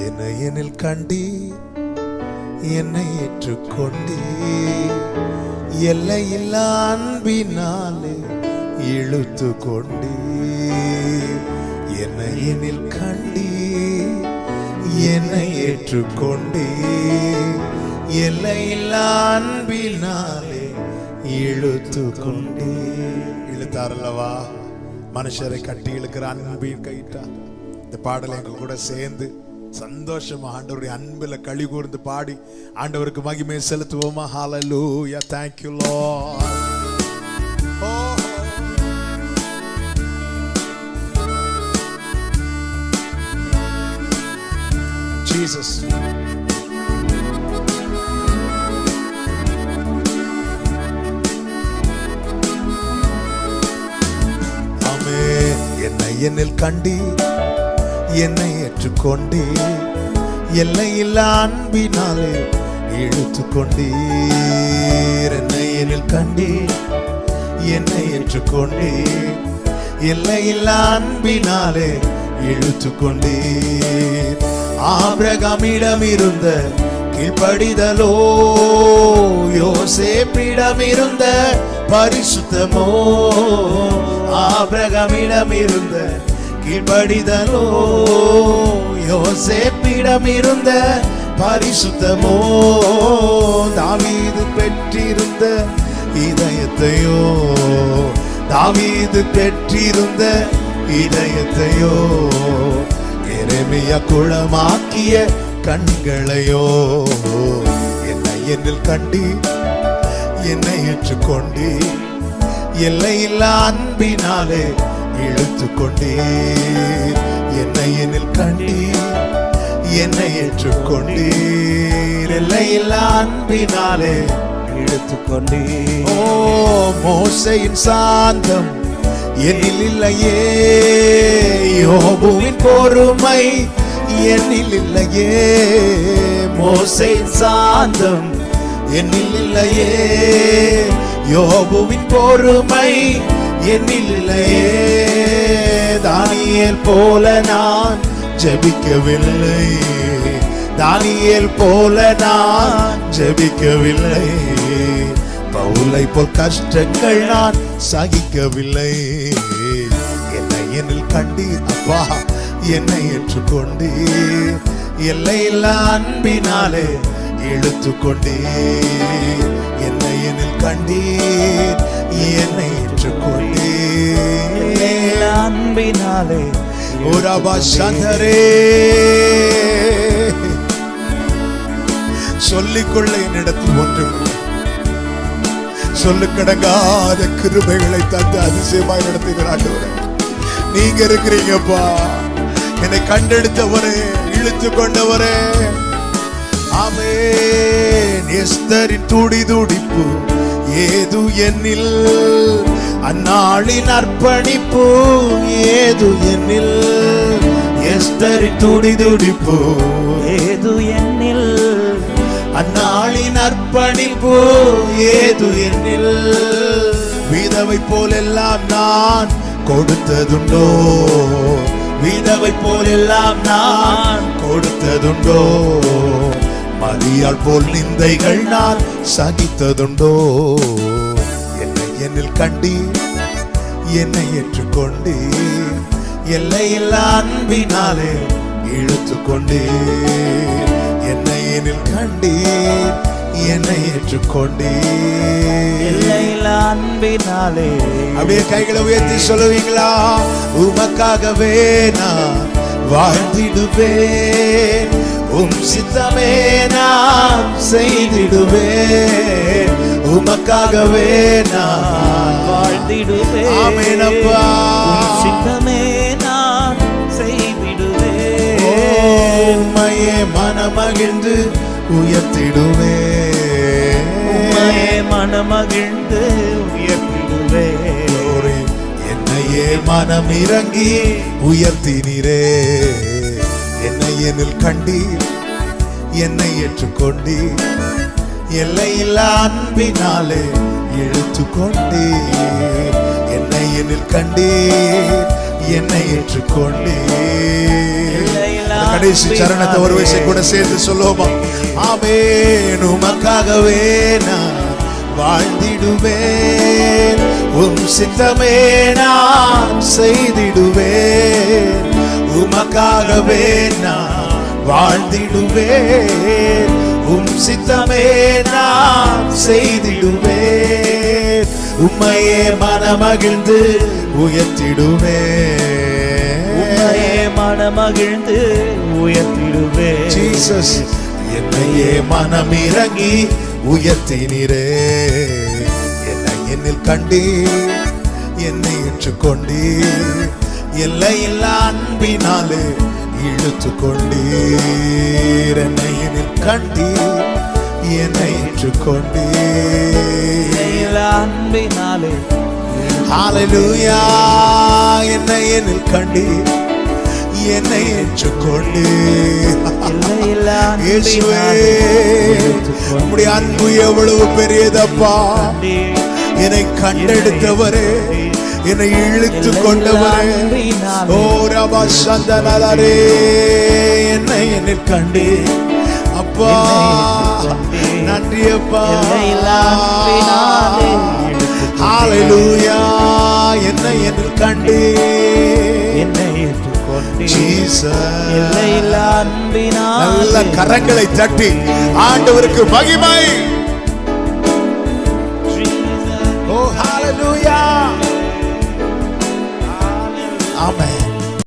என்னை என்னில் கண்டி என்னை ஏற்றுக்கொண்டே எல்லையில்லா அன்பினாலே இழுத்து கொண்டே என்னை என்னில் கண்டி என்னை ஏற்றுக்கொண்டே எல்லையில்லா அன்பினாலே இழுத்து கொண்டே. இழுத்தாரல்லவா மனுஷரை கட்டி இழுக்கிற அன்பின் கைட்டா. இந்த பாடலை எங்க கூட சேர்ந்து சந்தோஷமா ஆண்டவருடைய அன்பில களி கூர்ந்து பாடி ஆண்டவருக்கு மகிமை செலுத்துவோமா? ஹalleluya, thank you Lord. Oh Jesus. ஆமென். என்னை என்னில் கண்டி என்னை ஏற்றுக்கொண்டே எல்லையில்லா அன்பினாலே இழுத்து கொண்டீர். என்னை என்னில் கண்டி என்னை ஏற்றுக்கொண்டே எல்லையில்லா அன்பினாலே இழுத்து கொண்டீர். ஆபிரகாமிடம் இருந்த கீழ்ப்படிதலோ யோசேப்பிடம் இருந்த பரிசுத்தமோ. ஆபிரகாமிடம் இருந்த கீழ்ப்படிதலோ யோசேப்பிடம் இருந்த பரிசுத்தமோ. தாவீது பெற்றிருந்த இதயத்தையோ தாவீது பெற்றிருந்த இதயத்தையோ எரேமியா குளமாக்கிய கண்களையோ என்னை என்னில் கண்டி என்னை ஏற்றுக்கொண்டே எல்லையில்லா அன்பினாலே இழுத்து கொண்டீர். என்னை என்னில் கண்டீர் என்னை ஏற்றுக்கொண்டீர் எல்லையில்லா அன்பினாலே இழுத்து கொண்டீர். ஓ மோசேயின் சாந்தம் என்னில் இல்லையே, யோபுவின் பொறுமை என்னில் இல்லையே. மோசேயின் சாந்தம் என்னில் இல்லையே, யோபுவின் பொறுமை என்னில் இல்லையே. தானியேல் போல நான் ஜெபிக்கவில்லை, தானியேல் போல நான் ஜெபிக்கவில்லை. பவுலை போல் கஷ்டங்கள் நான் சகிக்கவில்லை. என்னை என்னில் கண்டீர் அப்பா, என்னை ஏற்றுக்கொண்டீர். எல்லையில்லா அன்பினாலே இழுத்து கொண்டீர். என்னை என்னில் கண்டீர், என்னை ஏற்றுக்கொண்டீர். எல்லையில்லா அன்பினாலே ஓரபா சந்தரே சொல்லிக்கொள்ள என்னிடத்தில் ஒன்றுமில்லை. சொல்லுக்கடங்காத கிருபைகளை தந்து அதிசயமாய் நடத்துகிறார். நீங்க இருக்கிறீங்கப்பா, என்னை கண்டெடுத்தவரே, இழுத்து கொண்டவரே. ஆமென். எஸ்தரின் துடி துடிப்பு ஏது என்னில், அந்நாளின் அர்ப்பணிப்பு ஏது என்னில். எஸ்தரின் துடி துடிப்பு ஏது என்னில், அந்நாளின் அர்ப்பணிப்பு ஏது என்னில். விதவை போலெல்லாம் நான் கொடுத்ததுண்டோ, விதவை போலெல்லாம் நான் கொடுத்ததுண்டோ. மரியாள் போல் நிந்தைகள் நான் சகித்ததுண்டோ. என்னை என்னில் கண்டீர், என்னை ஏற்றுக்கொண்டீர். எல்லையில்லா அன்பினாலே இழுத்து கொண்டீர். என்னை என்னில் கண்டீர், என்னை ஏற்றுக்கொண்டீர். எல்லையில்லா அன்பினாலே. அப்படியே கைகளை உயர்த்தி சொல்லுவீங்களா? உமக்காகவே நான் வாழ்ந்திடுவேன், உம் சித்தமே நான் செய்திடுவேன். உமக்காகவே நான் வாழ்ந்திடுவேன். ஆமென் அப்பா. உம் சித்தமே நான் செய்திடுவேன். உம்மையே மனமகிழ்ந்து உயர்த்திடுவேன். உம்மையே மனமகிழ்ந்து உயர்த்திடுவேன். என்னையே மனம் இறங்கி உயர்த்தினீரே. என்னை என்னில் கண்டீர், என்னை ஏற்றுக்கொண்டீர். எல்லையில்லா அன்பினாலே இழுத்து கொண்டீர். என்னை என்னில் கண்டீர், என்னை ஏற்றுக்கொண்டீர். கடைசி சரணத்தை ஒரு விஷயம் கூட சேர்த்து சொல்லுவோமா? ஆமென். உமக்காகவே நான் வாழ்ந்திடுவேன், உம் சித்தமே நான் செய்திடுவேன். உமக்காகவே நான் வாழ்ந்திடுவேன், உம் சித்தமே நான் செய்திடுவேன். உம்மையே மனமகிழ்ந்து உயர்த்திடுவேன், உம்மையே மனமகிழ்ந்து உயர்த்திடுவேன். ஜீசஸ் என்னையே மனமிறங்கி உயர்த்தினீரே. என்னை என்னில் கண்டீர், என்னை ஏற்றுக்கொண்டீர், எல்லையில்லா அன்பினாலே இழுத்து கொண்டீர். என்னை என்னில் கண்டீர், என்னை ஏற்றுக்கொண்டீர், அன்பினாலே. ஹல்லேலூயா. என்னை என்னில் கண்டீர், என்னை ஏற்றுக்கொண்டீர். இயேசுவே, உம்முடைய அன்பு எவ்வளவு பெரியதப்பா. என்னை கண்டெடுத்தவரே, என்னை இழுத்து கொண்டவரே. ஓ ரபா சந்தனரே, என்னை என்னில் கண்டீர் அப்பா. நன்றி அப்பா. ஹல்லேலூயா. என்னை என்னில் கண்டீர், என்னை ஏற்றுக்கொண்டீர். ஜீசஸ். நல்ல கரங்களை தட்டி ஆண்டவருக்கு மகிமை. ஓ ஹல்லேலூயா. ஆமென்.